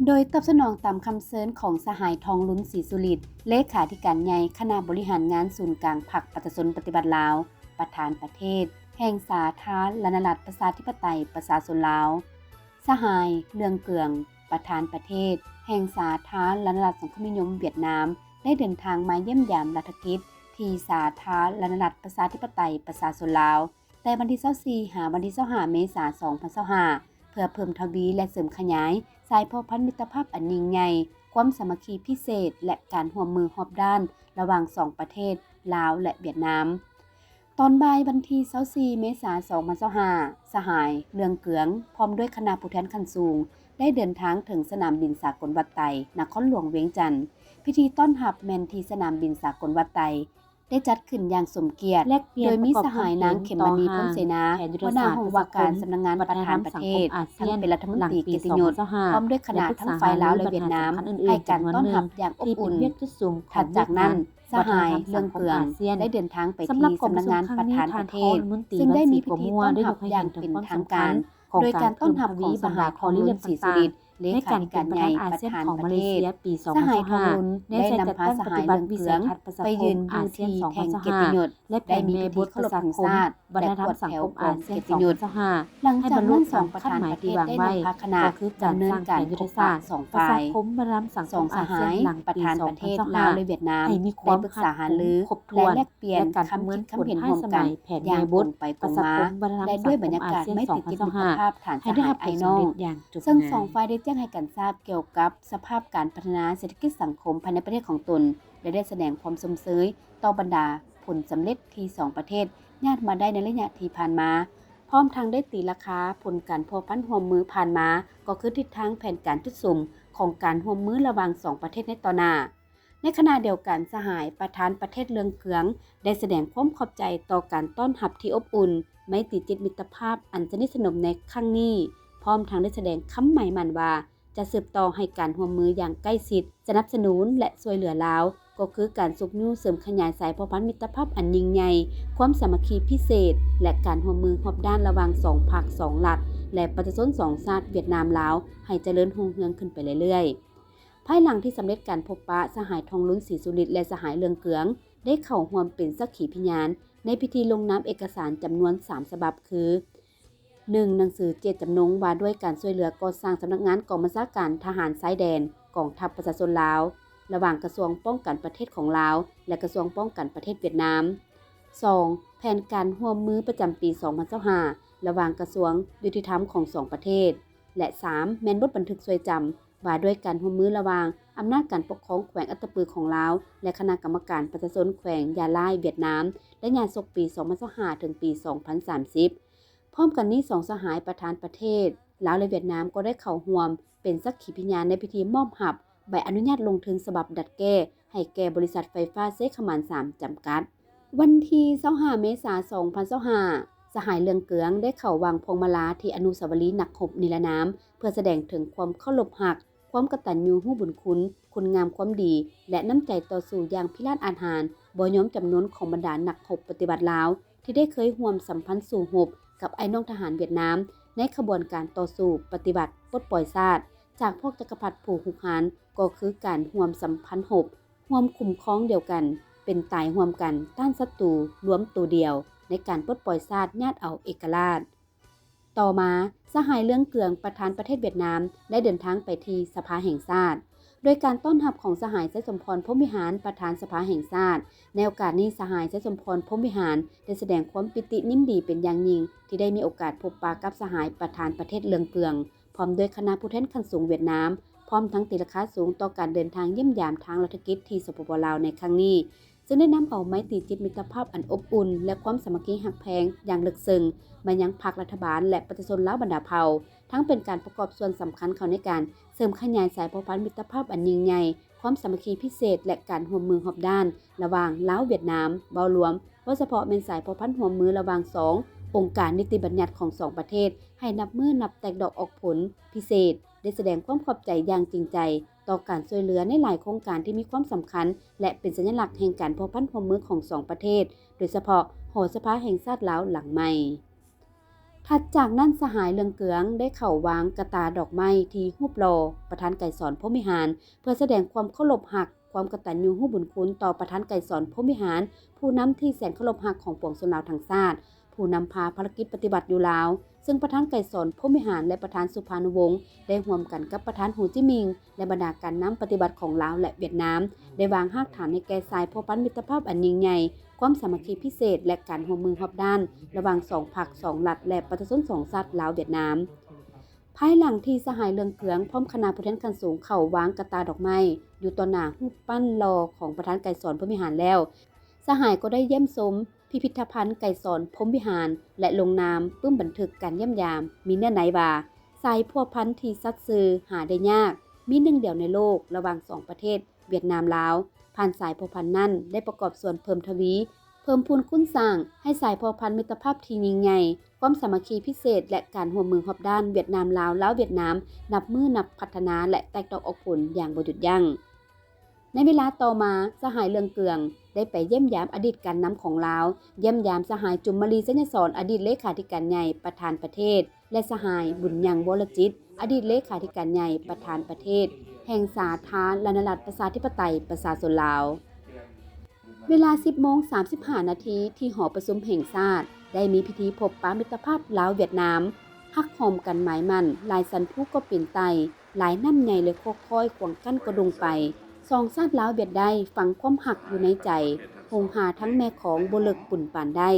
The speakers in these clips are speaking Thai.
โดยตอบสนองตามคำเชิญของสหายทองลุ้นศรีสุริตน์เลขาธิการใหญ่คณะบริหารงานศูนย์กลางพรรคประชาชนปฏิบัติลาวประธานประเทศแห่งสาธารณรัฐประชาธิปไตยประชาชนลาวสหายเรืองเกืองประธานประเทศแห่งสาธารณรัฐสังคมนิยมเวียดนามได้เดินทางมาเยี่ยมยามรัฐกิจที่สาธารณรัฐประชาธิปไตยประชาชนลาวแต่วันที่24หาวันที่25เมษายน2025เพื่อเพิ่มทวีและเสริมขยายสายพันธมิตรภาพอันยิ่งใหญ่ความสามัคคีพิเศษและการร่วมมือรอบด้านระหว่าง2ประเทศลาวและเวียดนามตอนบ่ายวันที่24เมษายน2025สหายเรืองเกืองพร้อมด้วยคณะผู้แทนขั้นสูงได้เดินทางถึงสนามบินสากลวัดไตนครหลวงเวียงจันทน์พิธีต้อนรับแม่นที่สนามบินสากลวัดไตได้จัดขึ้นอย่างสมเกียรติโดยมีสหายนางเข็มมณีพ้นเสนาหัวหน้าห้องว่าการสำนักงานประธานประเทศทั้งเป็นรัฐมนตรีเกียรติยศพร้อมด้วยคณะทั้งฝ่ายลาวและเวียดนามให้การต้อนรับอย่างอบอุ่นถัดจากนั้นสหายเรืองเกืองได้เดินทางไปที่สำนักงานประธานประเทศซึ่งได้มีพิธีต้อนรับอย่างเป็นทางการโดยการต้อนรับของสหายทองลุ้นศรีสุริตน์เลขาธิการใหญ่ประธานประเทศสหายทองลุ้นได้นำพาสหายเรืองเกืองไปยืนอยู่ที่แท่งเกียรติยศและได้มีพิธีเคารพธงชาติและกวดแถวกองเกียรติยศหลังจากนั้นสองประธานประเทศได้นำพาคณะดำเนินการยุทธศาสตร์2ฝ่ายสองสหายประธานประเทศลาวและเวียดนามได้ปรึกษาหารือและแลกเปลี่ยนคำคิดคำเห็นร่วมกันอย่างตรงไปตรงมาและด้วยบรรยากาศไม่ติดจิตมิตรภาพฐานสหายไอน้องซึ่งสองฝ่ายได้แจ้งให้กันทราบเกี่ยวกับสภาพการพัฒนาเศรษฐกิจสังคมภายในประเทศของตนและได้แสดงความสมเสยต่อบรรดาผลสำเร็จที่2ประเทศญาติมาได้ในระยะที่ผ่านมาพร้อมทางได้ตีราคาผลการพัวพันร่วมมือผ่านมาก็คือทิศทางแผนการจุดสุ่มของการร่วมมือระหว่าง2ประเทศในต่อหน้าในขณะเดียวกันสหายประธานประเทศเรืองเกืองได้แสดงความขอบใจต่อการต้อนรับที่อบอุ่นไมตรีจิตมิตรภาพอันสนิทสนมในครั้งนี้พร้อมทางได้แสดงคำหมายมั่นว่าจะสืบต่อให้การร่วมมืออย่างใกล้ชิดสนับสนุนและช่วยเหลือลาวก็คือการสุกนิ้วเสริมขยายสายพันธมิตรภาพอันยิ่งใหญ่ความสามัคคีพิเศษและการร่วมมือรอบด้านระหว่าง2ภาค2รัฐและประชาชน2ชาติเวียดนามลาวให้เจริญรุ่งเรืองขึ้นไปเรื่อยๆภายหลังที่สำเร็จการพบปะสหายทองลุ้นศรีสุริตน์และสหายเรืองเกืองได้เข้าร่วมเป็นสักขีพยานในพิธีลงนามเอกสารจำนวน3ฉบับคือ1หนังสือเจตจำนงว่าด้วยการช่วยเหลือก่อสร้างสำนักงานกองบัญชาการทหารชายแดนกองทัพประชาชนลาวระหว่างกระทรวงป้องกันประเทศของลาวและกระทรวงป้องกันประเทศเวียดนาม 2. แผนการร่วมมือประจำปี 2025ระหว่างกระทรวงยุติธรรมของ2ประเทศและ 3. แม่นบทบันทึกช่วยจำว่าด้วยการร่วมมือระหว่างอำนาจการปกครองแขวงอัตตปือของลาวและคณะกรรมการประชาชนแขวงยาลายเวียดนามและงานศกปี 2025ถึงปี 2030พร้อมกันนี้2สหายประธานประเทศลาวและเวียดนามก็ได้เข้าร่วมเป็นสักขีพยานในพิธีมอบรับใบอนุญาตลงทุนฉบับดัดแก้ให้แก่บริษัทไฟฟ้าเซขมาน3จำกัดวันที่25เมษายน2025สหายเรืองเกืองได้เข้าวางพวงมาลาที่อนุสาวรีย์นักรบนิรนามเพื่อแสดงถึงความเคารพรักความกตัญญูรู้บุญคุณคุณงามความดีและน้ำใจต่อสู้อย่างพิราศอาถรรพ์บ่ยอมจำนวนของบรรดานักรบปฏิบัติลาวที่ได้เคยร่วมสัมพันธ์สู่รบกับไอ้น้องทหารเวียดนามในขบวนการต่อสู้ปฏิบัติปลดปล่อยชาติจากพวกจักรพรรดิผู้หุกหาญก็คือการร่วมสัมพันธ์รบร่วมคุ้มครองเดียวกันเป็นตายร่วมกันต้านศัตรูรวมตัวเดียวในการปลดปล่อยชาติญาติเอาเอกราชต่อมาสหายเรืองเกืองประธานประเทศเวียดนามได้เดินทางไปที่สภาแห่งชาติโดยการต้อนรับของสหายไชยสมพรพรหมวิหารประธานสภาแห่งชาติในโอกาสนี้สหายไชยสมพรพรหมวิหารได้แสดงความปิติยินดีเป็นอย่างยิ่งที่ได้มีโอกาสพบปะกับสหายประธานประเทศเรืองเกืองพร้อมด้วยคณะผู้แทนขั้นสูงเวียดนามพร้อมทั้งตีราคาสูงต่อการเดินทางเยี่ยมยามทางรัฐกิจที่สปป.ลาวในครั้งนี้ซึ่งได้นำเอาไมตรีจิตมิตรภาพอันอบอุ่นและความสามัคคีหักแพงอย่างลึกซึ้งมายังพรรครัฐบาลและประชาชนลาวบรรดาเผ่าทั้งเป็นการประกอบส่วนสำคัญเข้าในการเสริมขยายสายพันธมิตรภาพอันยิ่งใหญ่ความสามัคคีพิเศษและการร่วมมือรอบด้านระหว่างลาวเวียดนามเว้ารวมโดยเฉพาะเป็นสายพันธร่วมมือระหว่าง2องค์การนิติบัญญัติของ2ประเทศให้นับมือนับแตกดอกออกผลพิเศษได้แสดงความขอบใจอย่างจริงใจต่อการช่วยเหลือในหลายโครงการที่มีความสำคัญและเป็นสัญลักษณ์แห่งการพัวพันร่วมมือของ2ประเทศโดยเฉพาะหอสภาแห่งชาติลาวหลังใหม่ ถัดจากนั้นสหายเลืองเกืองได้เข้าวางกระตาดอกไม้ที่รูปหล่อประธานไกรสอนพรหมวิหารเพื่อแสดงความเคารพรักความกตัญญูรู้บุญคุณต่อประธานไกรสอนพรหมวิหารผู้นำที่แสนเคารพรักของปวงชนลาวทั้งชาติผู้นำพาภารกิจปฏิบัติอยู่ลาวซึ่งประธานไกรสอนพรหมวิหารและประธานสุภานุวงศ์ได้ร่วมกันกับประธานโฮจิมินห์และบรรดาการนำปฏิบัติของลาวและเวียดนามได้วางรากฐานในแก่สายพัวพันมิตรภาพอันยิ่งใหญ่ความสามัคคีพิเศษและการร่วมมือรอบด้านระหว่างสองพรรคสองรัฐและประชาชนสองชาติลาวเวียดนามภายหลังที่สหายเลืองเกืองพร้อมคณะผู้แทนขั้นสูงเข้าวางกระตาดอกไม้อยู่ต่อหน้ารูปปั้นหล่อของประธานไกรสอนพรหมวิหารแล้วสหายก็ได้เยี่ยมชมพิพิธภัณฑ์ไกรสอนพรหมวิหารและลงนามปึ้มบันทึกการเยี่ยมยามมีเนื้อในว่าสายพัวพันธุ์ที่ซัดซื้อหาได้ยากมีหนึ่งเดียวในโลกระหว่างสองประเทศเวียดนามลาวผ่านสายพัวพันธุ์นั้นได้ประกอบส่วนเพิ่มทวีเพิ่มพูนคุ้นสร้างให้สายพัวพันธุ์มิตรภาพที่ยิ่งใหญ่ความสามัคคีพิเศษและการร่วมมือรอบด้านเวียดนามลาวแล้วเวียดนามนับมือนับพัฒนาและแตกดอกออกผลอย่างบ่หยุดยั้งในเวลาต่อมาสหายเลืองเกืองได้ไปเยี่ยมยามอดีตการนำของลาวเยี่ยมยามสหายจุมมลีสัญญสอนอดีตเลขาธิการใหญ่ประธานประเทศและสหายบุญยังวรจิตอดีตเลขาธิการใหญ่ประธานประเทศแห่งสาธารณรัฐประชาธิปไตยประชาชนลาวเวลา 10:35 นาทีที่หอประชุมแห่งชาติได้มีพิธีพบปะมิตรภาพลาวเวียดนามฮักหอมกันหมายมั่นลายสันผู้ก็เปลี่ยนไตหลายน้ำใหญ่เลยค่อยๆขวางกั้นกระดุงไปสองชาติลาวเวียดได้ฝังความหักอยู่ในใจคงหาทั้งแม่ของบ่เลิกปุ่นปานได้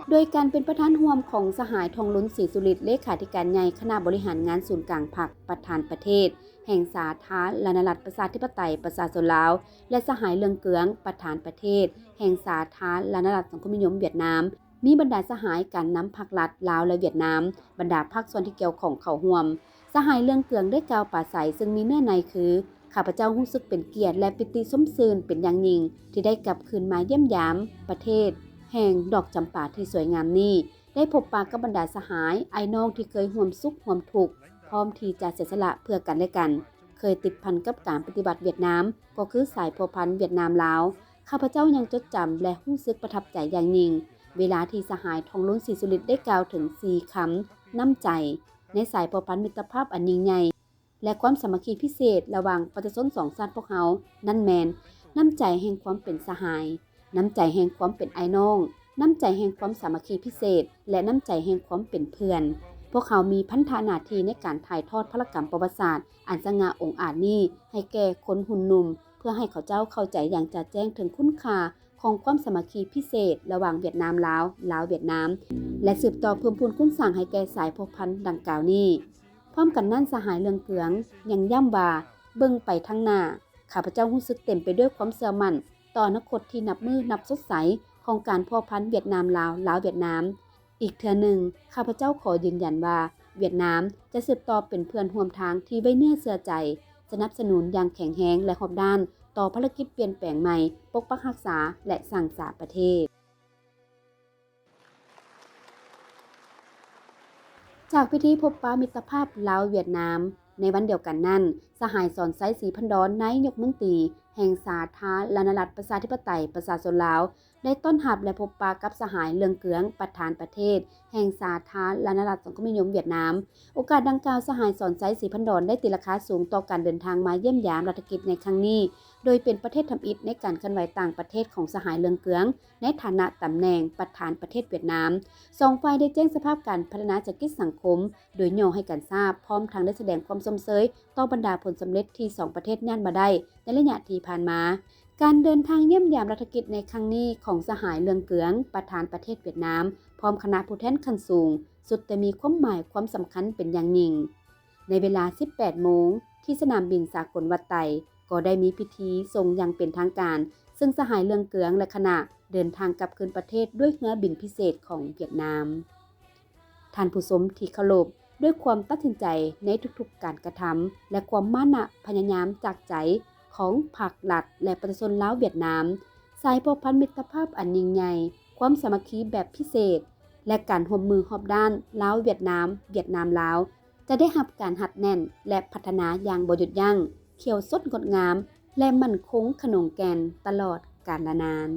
โดยการเป็นประธานร่วมของสหายทองลุ้นศรีสุริตเลขาธิการใหญ่คณะบริหารงานศูนย์กลางพรรคประธานประเทศแห่งสาธารณรัฐประชาธิปไตยประชาชนลาวและสหายเลืองเกืองประธานประเทศแห่งสาธารณรัฐสังคมนิยมเวียดนามมีบรรดาสหายการนำพรรครัฐลาวและเวียดนามบรรดาภาคส่วนที่เกี่ยวของเข้าร่วมสหายเลืองเกืองได้กล่าวปราศัยซึ่งมีเนื้อในคือข้าพเจ้ารู้สึกเป็นเกียรติและปิติสมซื่นเป็นอย่างยิ่งที่ได้กลับคืนมาเยี่ยมยามประเทศแห่งดอกจำปาที่สวยงามนี้ได้พบปะกับบรรดาสหายไอ้น้องที่เคยร่วมสุขร่วมทุกข์พร้อมที่จะเสียสละเพื่อกันและกันเคยติดพันกับการปฏิบัติเวียดนามก็คือสายพัวพันเวียดนามลาวข้าพเจ้ายังจดจำและรู้สึกประทับใจอย่างยิ่งเวลาที่สหายทองลุ้นศรีสุริตได้กล่าวถึง4 คำน้ำใจในสายพัวพันมิตรภาพอันยิ่งใหญ่และความสามัคคีพิเศษระหว่างประชาชนสองชาติพวกเขานั่นแมนน้ำใจแห่งความเป็นสหายน้ำใจแห่งความเป็นไอ้น้องน้ำใจแห่งความสามัคคีพิเศษและน้ำใจแห่งความเป็นเพื่อนพวกเขามีพันธนาทีในการถ่ายทอดพลกรรมประวัติศาสตร์อันสง่าองอาจนี้ให้แก่คนหุ่นหนุ่มเพื่อให้เขาเจ้าเข้าใจอย่างจะแจ้งถึงคุณค่าของความสามัคคีพิเศษระหว่างเวียดนามลาวเวียดนามและสืบต่อเพิ่มพูนคุณสั่งให้แก่สายพัวพันธุ์ดังกล่าวนี้พร้อมกันนั้นสหายเลืองเกืองยังย่ำว่าเบิ่งไปทางหน้าข้าพเจ้ารู้สึกเต็มไปด้วยความเชื่อมั่นต่ออนาคตที่นับมือนับสดใสของการพัวพันเวียดนามลาวเวียดนามอีกเทื่อหนึ่งข้าพเจ้าขอยืนยันว่าเวียดนามจะสืบต่อเป็นเพื่อนร่วมทางที่ไว้เนื้อเชื่อใจสนับสนุนอย่างแข็งแรงและรอบด้านต่อภารกิจเปลี่ยนแปลงใหม่ปกปักรักษาและสร้างสรรค์ประเทศจากพิธีพบปะมิตรภาพลาวเวียดนามในวันเดียวกันนั้นสหายสอนไซศรีพันดอนนายกรัฐมนตรีแห่งสาธารณรัฐประชาธิปไตยประชาชนลาวได้ต้อนรับและพบปะกับสหายเลืองเกืองประธานประเทศแห่งสาธารณรัฐสังคมนิยมเวียดนามโอกาสดังกล่าวสหายสอนไซศรีพันดอนได้ตีราคาสูงต่อการเดินทางมาเยี่ยมยามรัฐกิจในครั้งนี้โดยเป็นประเทศทำอิฐในการเคลื่อนไหวต่างประเทศของสหายเลืองเกืองในฐานะตำแหน่งประธานประเทศเวียดนามสองฝ่ายได้แจ้งสภาพการพัฒนาเศรษฐกิจสังคมโดยย่อให้กันทราบพร้อมทางได้แสดงความสมเสยต่อบรรดาผลสำเร็จที่2ประเทศย่านมาได้ในระยะที่ผ่านมาการเดินทางเยี่ยมยามรัฐกิจในครั้งนี้ของสหายเลืองเกืองประธานประเทศเวียดนามพร้อมคณะผู้แทนขั้นสูงสุดแต่มีความหมายความสำคัญเป็นอย่างยิ่งในเวลา 18 โมงที่สนามบินสากลวัดไต่ก็ได้มีพิธีส่งอย่างเป็นทางการซึ่งสหายเลืองเกืองและคณะเดินทางกลับคืนประเทศด้วยเรือบินพิเศษของเวียดนามท่านผู้ชมที่เคารพด้วยความตัดสินใจในทุกๆการกระทำและความมานะพยายามจากใจของภาครัฐและประชาชนลาวเวียดนามสายพัวพันมิตรภาพอันยิ่งใหญ่ความสามัคคีแบบพิเศษและการร่วมมือรอบด้านลาวเวียดนามลาวจะได้รับการหัดแน่นและพัฒนาอย่างบ่หยุดยั้งเขียวสดงดงามและมั่นคงขนงแก่นตลอดกาลนาน